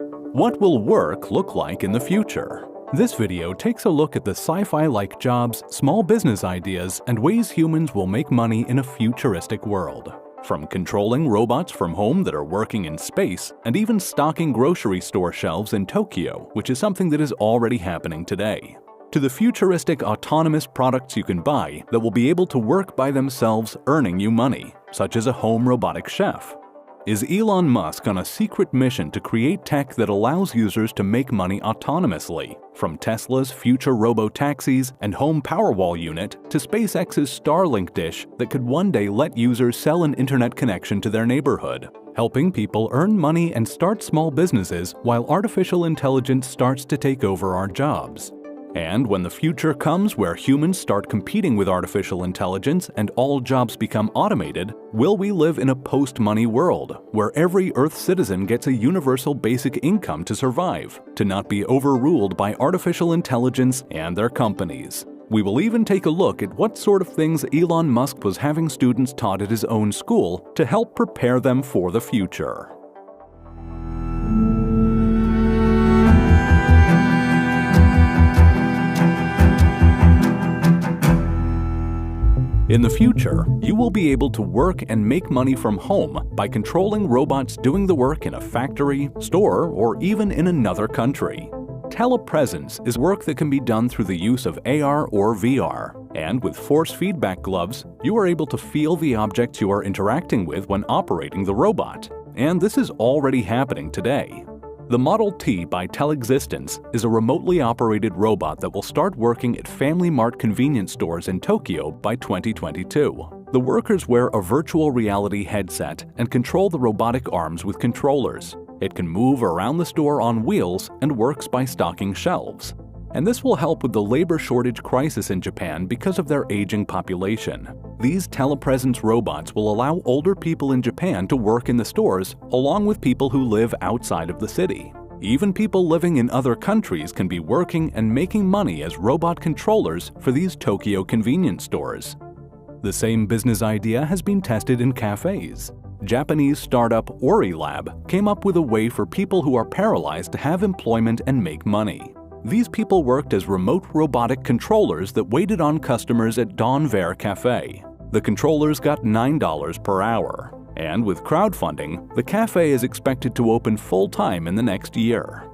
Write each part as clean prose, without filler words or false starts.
What will work look like in the future? This video takes a look at the sci-fi-like jobs, small business ideas, and ways humans will make money in a futuristic world. From controlling robots from home that are working in space, and even stocking grocery store shelves in Tokyo, which is something that is already happening today, to the futuristic autonomous products you can buy that will be able to work by themselves, earning you money, such as a home robotic chef. Is Elon Musk on a secret mission to create tech that allows users to make money autonomously, from Tesla's future robo-taxis and home Powerwall unit to SpaceX's Starlink dish that could one day let users sell an internet connection to their neighborhood, helping people earn money and start small businesses while artificial intelligence starts to take over our jobs? And when the future comes where humans start competing with artificial intelligence and all jobs become automated, will we live in a post-money world where every Earth citizen gets a universal basic income to survive, to not be overruled by artificial intelligence and their companies? We will even take a look at what sort of things Elon Musk was having students taught at his own school to help prepare them for the future. In the future, you will be able to work and make money from home by controlling robots doing the work in a factory, store, or even in another country. Telepresence is work that can be done through the use of AR or VR, and with force feedback gloves, you are able to feel the objects you are interacting with when operating the robot. And this is already happening today. The Model T by Telexistence is a remotely operated robot that will start working at Family Mart convenience stores in Tokyo by 2022. The workers wear a virtual reality headset and control the robotic arms with controllers. It can move around the store on wheels and works by stocking shelves. And this will help with the labor shortage crisis in Japan because of their aging population. These telepresence robots will allow older people in Japan to work in the stores along with people who live outside of the city. Even people living in other countries can be working and making money as robot controllers for these Tokyo convenience stores. The same business idea has been tested in cafes. Japanese startup OriLab came up with a way for people who are paralyzed to have employment and make money. These people worked as remote robotic controllers that waited on customers at Donver Cafe. The controllers got $9 per hour. And with crowdfunding, the cafe is expected to open full-time in the next year.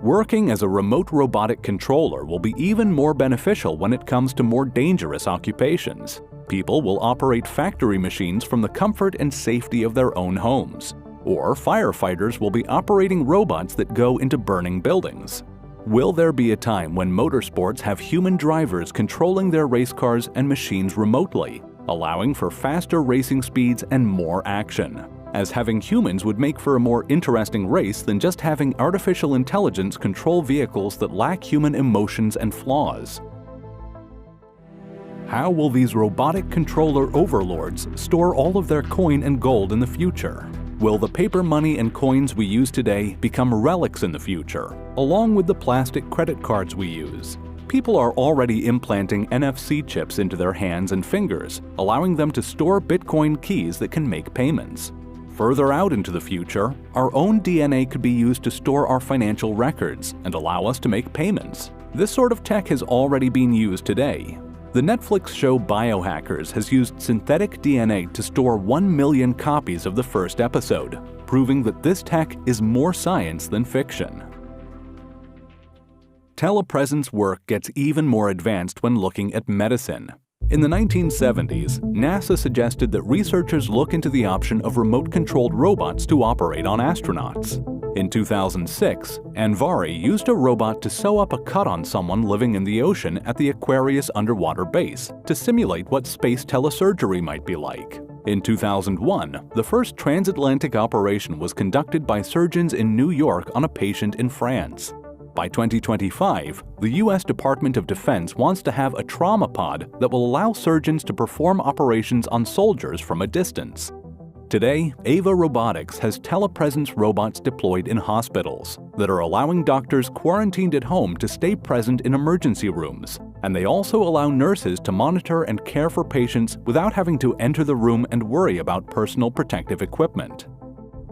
Working as a remote robotic controller will be even more beneficial when it comes to more dangerous occupations. People will operate factory machines from the comfort and safety of their own homes. Or firefighters will be operating robots that go into burning buildings. Will there be a time when motorsports have human drivers controlling their race cars and machines remotely, allowing for faster racing speeds and more action? As having humans would make for a more interesting race than just having artificial intelligence control vehicles that lack human emotions and flaws. How will these robotic controller overlords store all of their coin and gold in the future? Will the paper money and coins we use today become relics in the future, along with the plastic credit cards we use? People are already implanting NFC chips into their hands and fingers, allowing them to store Bitcoin keys that can make payments. Further out into the future, our own DNA could be used to store our financial records and allow us to make payments. This sort of tech has already been used today. The Netflix show Biohackers has used synthetic DNA to store 1 million copies of the first episode, proving that this tech is more science than fiction. Telepresence work gets even more advanced when looking at medicine. In the 1970s, NASA suggested that researchers look into the option of remote-controlled robots to operate on astronauts. In 2006, Anvari used a robot to sew up a cut on someone living in the ocean at the Aquarius underwater base to simulate what space telesurgery might be like. In 2001, the first transatlantic operation was conducted by surgeons in New York on a patient in France. By 2025, the U.S. Department of Defense wants to have a trauma pod that will allow surgeons to perform operations on soldiers from a distance. Today, Ava Robotics has telepresence robots deployed in hospitals that are allowing doctors quarantined at home to stay present in emergency rooms, and they also allow nurses to monitor and care for patients without having to enter the room and worry about personal protective equipment.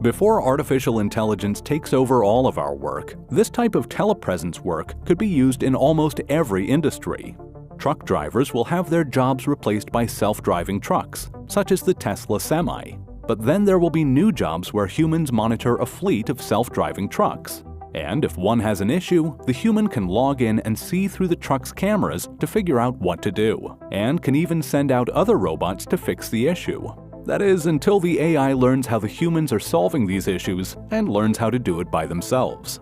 Before artificial intelligence takes over all of our work, this type of telepresence work could be used in almost every industry. Truck drivers will have their jobs replaced by self-driving trucks, such as the Tesla Semi. But then there will be new jobs where humans monitor a fleet of self-driving trucks. And if one has an issue, the human can log in and see through the truck's cameras to figure out what to do, and can even send out other robots to fix the issue. That is, until the AI learns how the humans are solving these issues and learns how to do it by themselves.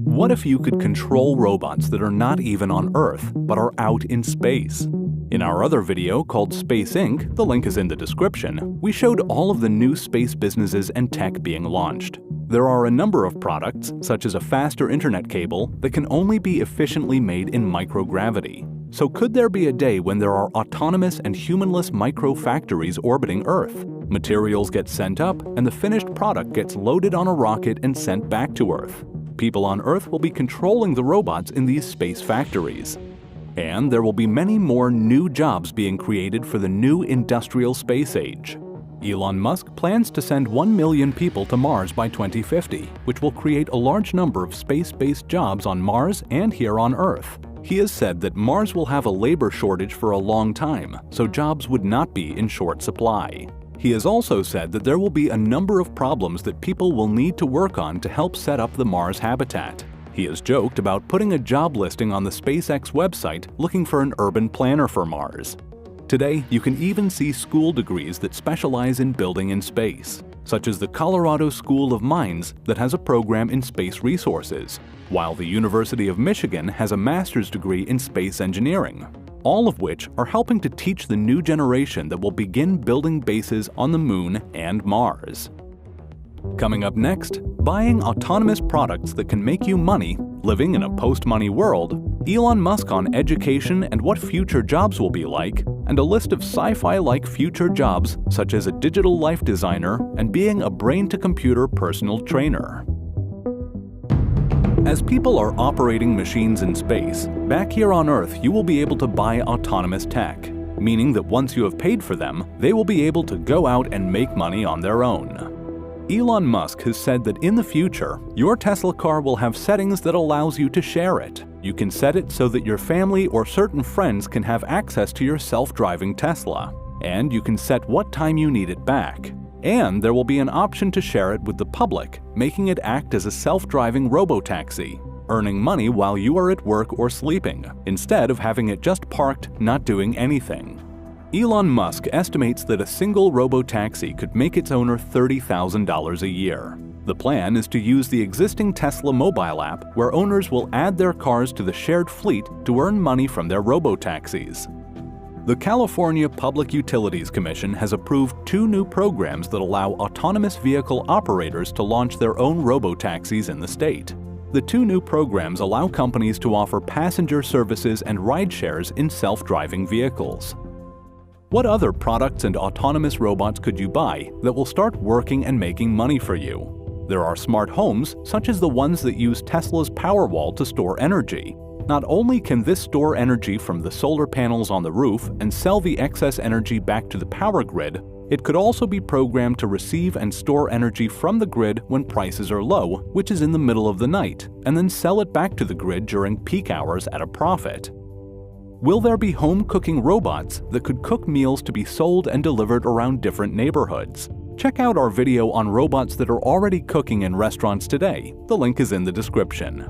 What if you could control robots that are not even on Earth, but are out in space? In our other video called Space Inc., the link is in the description, we showed all of the new space businesses and tech being launched. There are a number of products, such as a faster internet cable, that can only be efficiently made in microgravity. So could there be a day when there are autonomous and humanless micro-factories orbiting Earth? Materials get sent up, and the finished product gets loaded on a rocket and sent back to Earth. People on Earth will be controlling the robots in these space factories. And there will be many more new jobs being created for the new industrial space age. Elon Musk plans to send 1 million people to Mars by 2050, which will create a large number of space-based jobs on Mars and here on Earth. He has said that Mars will have a labor shortage for a long time, so jobs would not be in short supply. He has also said that there will be a number of problems that people will need to work on to help set up the Mars habitat. He has joked about putting a job listing on the SpaceX website looking for an urban planner for Mars. Today, you can even see school degrees that specialize in building in space, such as the Colorado School of Mines that has a program in space resources, while the University of Michigan has a master's degree in space engineering, all of which are helping to teach the new generation that will begin building bases on the Moon and Mars. Coming up next, buying autonomous products that can make you money, living in a post-money world, Elon Musk on education and what future jobs will be like, and a list of sci-fi-like future jobs such as a digital life designer and being a brain-to-computer personal trainer. As people are operating machines in space, back here on Earth you will be able to buy autonomous tech, meaning that once you have paid for them, they will be able to go out and make money on their own. Elon Musk has said that in the future, your Tesla car will have settings that allows you to share it. You can set it so that your family or certain friends can have access to your self-driving Tesla, and you can set what time you need it back. And there will be an option to share it with the public, making it act as a self-driving robotaxi, earning money while you are at work or sleeping, instead of having it just parked, not doing anything. Elon Musk estimates that a single robotaxi could make its owner $30,000 a year. The plan is to use the existing Tesla mobile app where owners will add their cars to the shared fleet to earn money from their robotaxis. The California Public Utilities Commission has approved 2 new programs that allow autonomous vehicle operators to launch their own robotaxis in the state. The 2 new programs allow companies to offer passenger services and ride shares in self-driving vehicles. What other products and autonomous robots could you buy that will start working and making money for you? There are smart homes, such as the ones that use Tesla's Powerwall to store energy. Not only can this store energy from the solar panels on the roof and sell the excess energy back to the power grid, it could also be programmed to receive and store energy from the grid when prices are low, which is in the middle of the night, and then sell it back to the grid during peak hours at a profit. Will there be home cooking robots that could cook meals to be sold and delivered around different neighborhoods? Check out our video on robots that are already cooking in restaurants today. The link is in the description.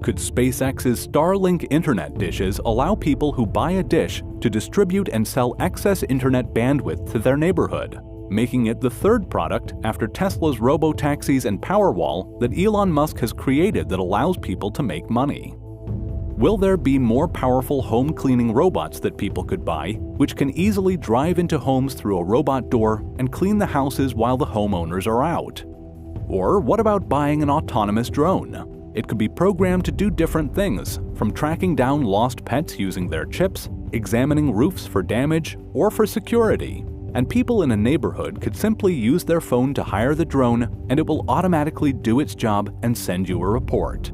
Could SpaceX's Starlink internet dishes allow people who buy a dish to distribute and sell excess internet bandwidth to their neighborhood, making it the 3rd product after Tesla's robotaxis and Powerwall that Elon Musk has created that allows people to make money? Will there be more powerful home cleaning robots that people could buy, which can easily drive into homes through a robot door and clean the houses while the homeowners are out? Or what about buying an autonomous drone? It could be programmed to do different things, from tracking down lost pets using their chips, examining roofs for damage, or for security. And people in a neighborhood could simply use their phone to hire the drone, and it will automatically do its job and send you a report.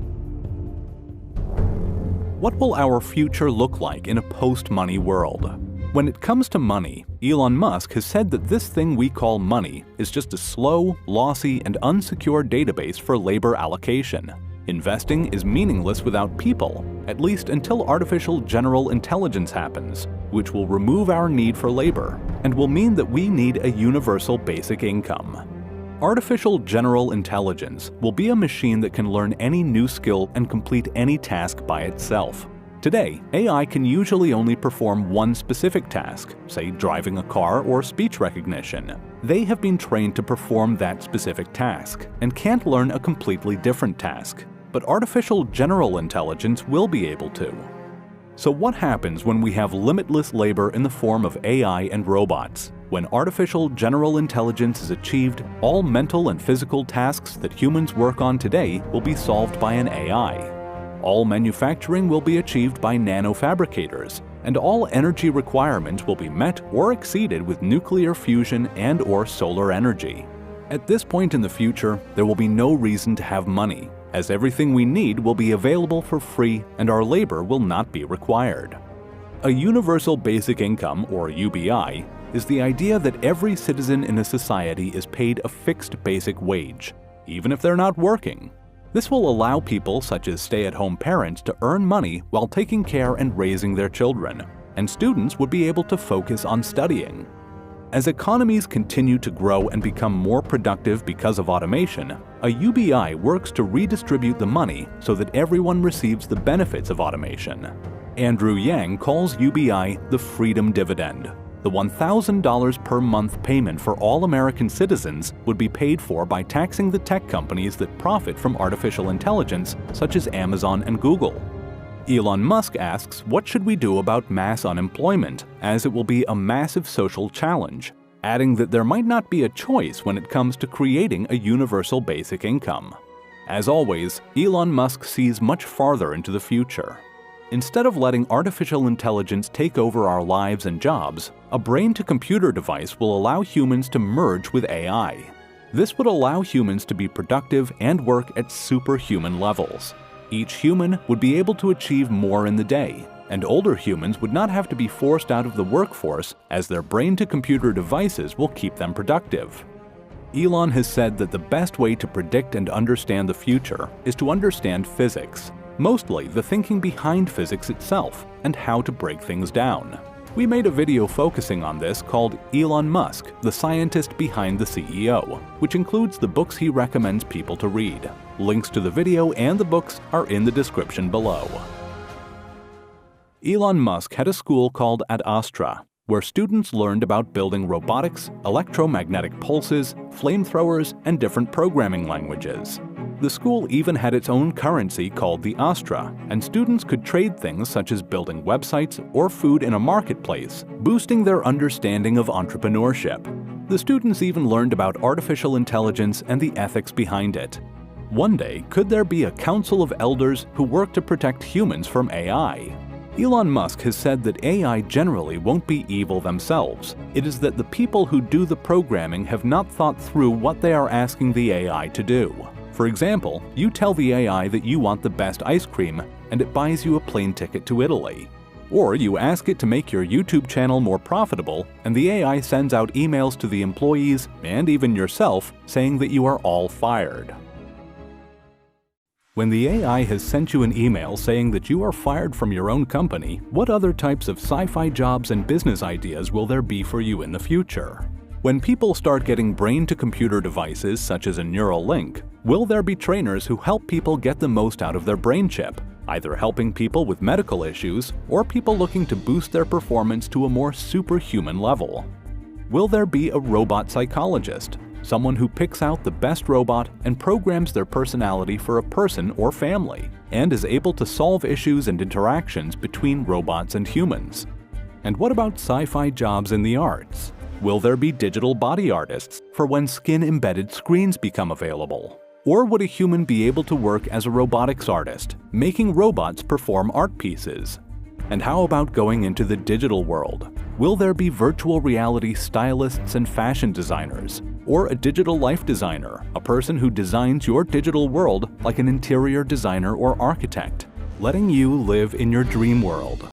What will our future look like in a post-money world? When it comes to money, Elon Musk has said that this thing we call money is just a slow, lossy, and unsecure database for labor allocation. Investing is meaningless without people, at least until artificial general intelligence happens, which will remove our need for labor and will mean that we need a universal basic income. Artificial general intelligence will be a machine that can learn any new skill and complete any task by itself. Today, AI can usually only perform one specific task, say driving a car or speech recognition. They have been trained to perform that specific task and can't learn a completely different task. But artificial general intelligence will be able to. So what happens when we have limitless labor in the form of AI and robots? When artificial general intelligence is achieved, all mental and physical tasks that humans work on today will be solved by an AI. All manufacturing will be achieved by nanofabricators, and all energy requirements will be met or exceeded with nuclear fusion and/or solar energy. At this point in the future, there will be no reason to have money, as everything we need will be available for free and our labor will not be required. A universal basic income, or UBI, is the idea that every citizen in a society is paid a fixed basic wage, even if they're not working. This will allow people such as stay-at-home parents to earn money while taking care and raising their children, and students would be able to focus on studying. As economies continue to grow and become more productive because of automation, a UBI works to redistribute the money so that everyone receives the benefits of automation. Andrew Yang calls UBI the freedom dividend. The $1,000 per month payment for all American citizens would be paid for by taxing the tech companies that profit from artificial intelligence, such as Amazon and Google. Elon Musk asks, what should we do about mass unemployment, as it will be a massive social challenge, adding that there might not be a choice when it comes to creating a universal basic income. As always, Elon Musk sees much farther into the future. Instead of letting artificial intelligence take over our lives and jobs, a brain-to-computer device will allow humans to merge with AI. This would allow humans to be productive and work at superhuman levels. Each human would be able to achieve more in the day, and older humans would not have to be forced out of the workforce as their brain-to-computer devices will keep them productive. Elon has said that the best way to predict and understand the future is to understand physics, mostly the thinking behind physics itself and how to break things down. We made a video focusing on this called Elon Musk, the Scientist Behind the CEO, which includes the books he recommends people to read. Links to the video and the books are in the description below. Elon Musk had a school called Ad Astra, where students learned about building robotics, electromagnetic pulses, flamethrowers, and different programming languages. The school even had its own currency called the Astra, and students could trade things such as building websites or food in a marketplace, boosting their understanding of entrepreneurship. The students even learned about artificial intelligence and the ethics behind it. One day, could there be a council of elders who work to protect humans from AI? Elon Musk has said that AI generally won't be evil themselves. It is that the people who do the programming have not thought through what they are asking the AI to do. For example, you tell the AI that you want the best ice cream, and it buys you a plane ticket to Italy. Or you ask it to make your YouTube channel more profitable, and the AI sends out emails to the employees and even yourself saying that you are all fired. When the AI has sent you an email saying that you are fired from your own company, what other types of sci-fi jobs and business ideas will there be for you in the future? When people start getting brain-to-computer devices such as a neural link, will there be trainers who help people get the most out of their brain chip, either helping people with medical issues or people looking to boost their performance to a more superhuman level? Will there be a robot psychologist, someone who picks out the best robot and programs their personality for a person or family, and is able to solve issues and interactions between robots and humans? And what about sci-fi jobs in the arts? Will there be digital body artists for when skin-embedded screens become available? Or would a human be able to work as a robotics artist, making robots perform art pieces? And how about going into the digital world? Will there be virtual reality stylists and fashion designers? Or a digital life designer, a person who designs your digital world like an interior designer or architect, letting you live in your dream world?